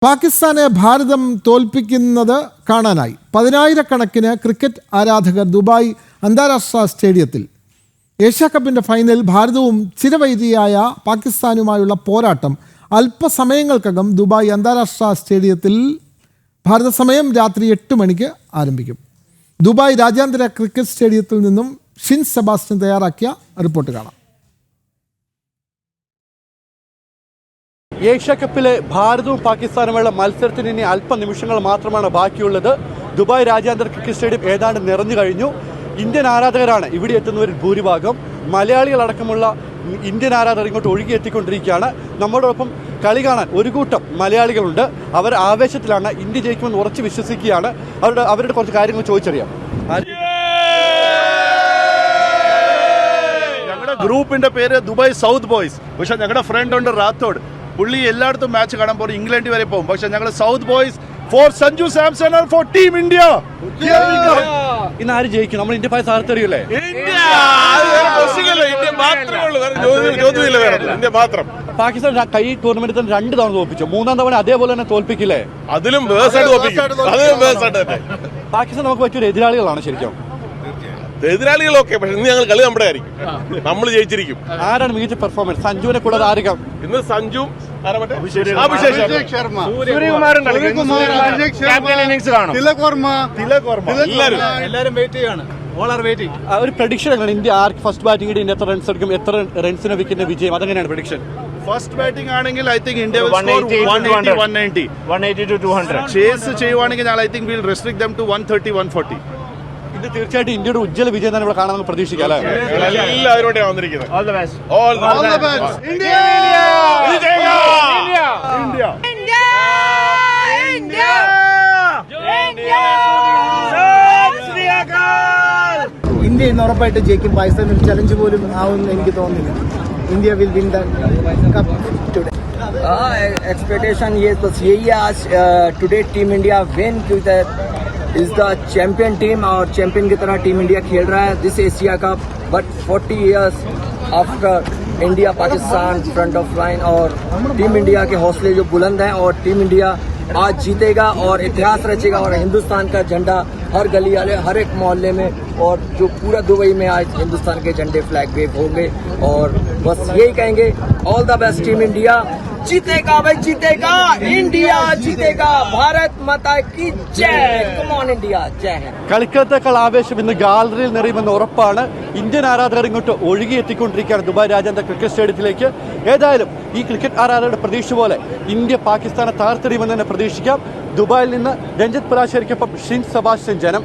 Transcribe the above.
പാകിസ്ഥാനെ ഭാരതം തോൽപ്പിക്കുന്നത് കാണാനായി പതിനായിരക്കണക്കിന് ക്രിക്കറ്റ് ആരാധകർ ദുബായ് അന്താരാഷ്ട്ര സ്റ്റേഡിയത്തിൽ. ഏഷ്യാകപ്പിൻ്റെ ഫൈനൽ ഭാരതവും ചിരവൈരിയായ പാകിസ്ഥാനുമായുള്ള പോരാട്ടം അല്പസമയങ്ങൾക്കകം ദുബായ് അന്താരാഷ്ട്ര സ്റ്റേഡിയത്തിൽ ഭാരത സമയം രാത്രി 8 മണിക്ക് ആരംഭിക്കും. ദുബായ് രാജ്യാന്തര ക്രിക്കറ്റ് സ്റ്റേഡിയത്തിൽ നിന്നും ഷിൻ സെബാസ്റ്റ്യൻ തയ്യാറാക്കിയ റിപ്പോർട്ട് കാണാം. ഏഷ്യാകപ്പിലെ ഭാരതവും പാകിസ്ഥാനുമുള്ള മത്സരത്തിന് ഇനി അല്പനിമിഷങ്ങൾ മാത്രമാണ് ബാക്കിയുള്ളത്. ദുബായ് രാജ്യാന്തര ക്രിക്കറ്റ് സ്റ്റേഡിയം ഏതാണ്ട് നിറഞ്ഞു കഴിഞ്ഞു. ഇന്ത്യൻ ആരാധകരാണ് ഇവിടെ എത്തുന്നവരിൽ ഭൂരിഭാഗം. മലയാളികളടക്കമുള്ള ഇന്ത്യൻ ആരാധകർ ഇങ്ങോട്ട് ഒഴുകിയെത്തിക്കൊണ്ടിരിക്കുകയാണ്. നമ്മളോടൊപ്പം കളി കാണാൻ ഒരു കൂട്ടം മലയാളികളുണ്ട്. അവർ ആവേശത്തിലാണ്. ഇന്ത്യ ജയിക്കുമെന്ന് ഉറച്ചു വിശ്വസിക്കുകയാണ്. അവരുടെ കുറച്ച് കാര്യങ്ങൾ ചോദിച്ചറിയാം. ഞങ്ങളുടെ ഗ്രൂപ്പിന്റെ പേര് ദുബായ് സൗത്ത് ബോയ്സ്. പക്ഷെ ഞങ്ങളുടെ ഫ്രണ്ട് ഉണ്ട് റാത്തോഡ്. പുള്ളി എല്ലായിടത്തും മാച്ച് കാണാൻ പോകും, ഇംഗ്ലണ്ട് വരെ പോകും. പക്ഷെ ഞങ്ങൾ south boys for Sanju Samson and for team India. ഇന്ന് ആര് ജയിക്കും? നമ്മൾ ഇന്ത്യ പായ സാർത്തറിയല്ലേ? പാകിസ്ഥാൻ ഈ ടൂർണമെന്റിൽ 2 തവണ തോൽപ്പിച്ചു. 3-ാം തവണ അതേപോലെ തന്നെ തോൽപ്പിക്കില്ലേ? അതിലും പാകിസ്ഥാൻ നമുക്ക് പറ്റിയൊരു എതിരാളികളാണ് ശരിക്കും. എതിരാളികളൊക്കെ, പക്ഷെ ഇന്ന് ഞങ്ങൾ കളി നമ്മുടെ ആയിരിക്കും. നമ്മൾ ജയിച്ചിരിക്കും. ആരാണ് മികച്ച പെർഫോമൻസ്? സഞ്ജുവിനെ കൂടാതെ ആയിരിക്കാം ഇന്ന് സഞ്ജു, അഭിഷേക് ശർമ്മ, സൂര്യകുമാരൻ, എല്ലാവരും വെയിറ്റ് ചെയ്യാണ്. ഒരു പ്രഡിക്ഷൻ എങ്ങനെയാണ്? ഇന്ത്യ ആർക്ക് ഫസ്റ്റ് ബാറ്റിംഗ് ഇന്ത്യ എത്ര റൺസ് എടുക്കും, എത്ര റൺസിന് വിക്കറ്റിന്റെ വിജയം, അതെങ്ങനെയാണ് പ്രഡിക്ഷൻ? ഫസ്റ്റ് ബാറ്റിംഗ് ആണെങ്കിൽ I think India 180 to 200. Chase ചെയ്യുവാണെങ്കിൽ ഞാൻ I think will restrict them to 130, 140. ഇത് തീർച്ചയായിട്ടും ഇന്ത്യയുടെ ഉജ്ജ്വല വിജയം തന്നെ ഇവിടെ കാണാൻ പ്രതീക്ഷിക്കാം അല്ലേ? എല്ലാവരും വന്നിരിക്കുന്നത്. ഇന്ത്യ ഇന്ന് ഉറപ്പായിട്ട് ജയിക്കും. പാകിസ്ഥാൻ ഒരു ചലഞ്ച് പോലും ആവുമെന്ന് എനിക്ക് തോന്നുന്നില്ല. India will win the cup today. Expectation ये बस यही है आज टुडे टीम इंडिया विन क्योंकि इज द चैंपियन टीम और चैंपियन की तरह टीम इंडिया खेल रहा है this Asia cup. But 40 years after India Pakistan front of line और टीम इंडिया के हौसले जो बुलंद हैं और टीम इंडिया आज जीतेगा और इतिहास रचेगा और हिंदुस्तान का झंडा हर गली वाले हर एक मोहल्ले में और जो पूरा दुबई में आज हिंदुस्तान के झंडे फ्लैग वेव होंगे. और बस यही कहेंगे all the best team India. जीतेगा भाई, जीतेगा इंडिया, जीतेगा. भारत माता की जय. कम ऑन इंडिया, जय हिंद. കളിക്കളത്തേക്കാൾ ആവേശം ഇന്ന് ഗാലറിയിൽ നിറയുമെന്ന് ഉറപ്പാണ്. ഇന്ത്യൻ ആരാധകർ ഇങ്ങോട്ട് ഒഴുകിയെത്തിക്കൊണ്ടിരിക്കുകയാണ് ദുബായ് രാജ്യാന്തര ക്രിക്കറ്റ് സ്റ്റേഡിയത്തിലേക്ക്. ഏതായാലും ഈ ക്രിക്കറ്റ് ആരാധകരുടെ പ്രതീക്ഷ പോലെ ഇന്ത്യ പാകിസ്ഥാനെ തകർത്തെറിയുമെന്ന് തന്നെ പ്രതീക്ഷിക്കാം. ദുബായിൽ നിന്ന് രഞ്ജിത്ത് പലാശ്ശേരിക്കൊപ്പം ഷിൻ സെബാസ്റ്റ്യൻ, ജനം.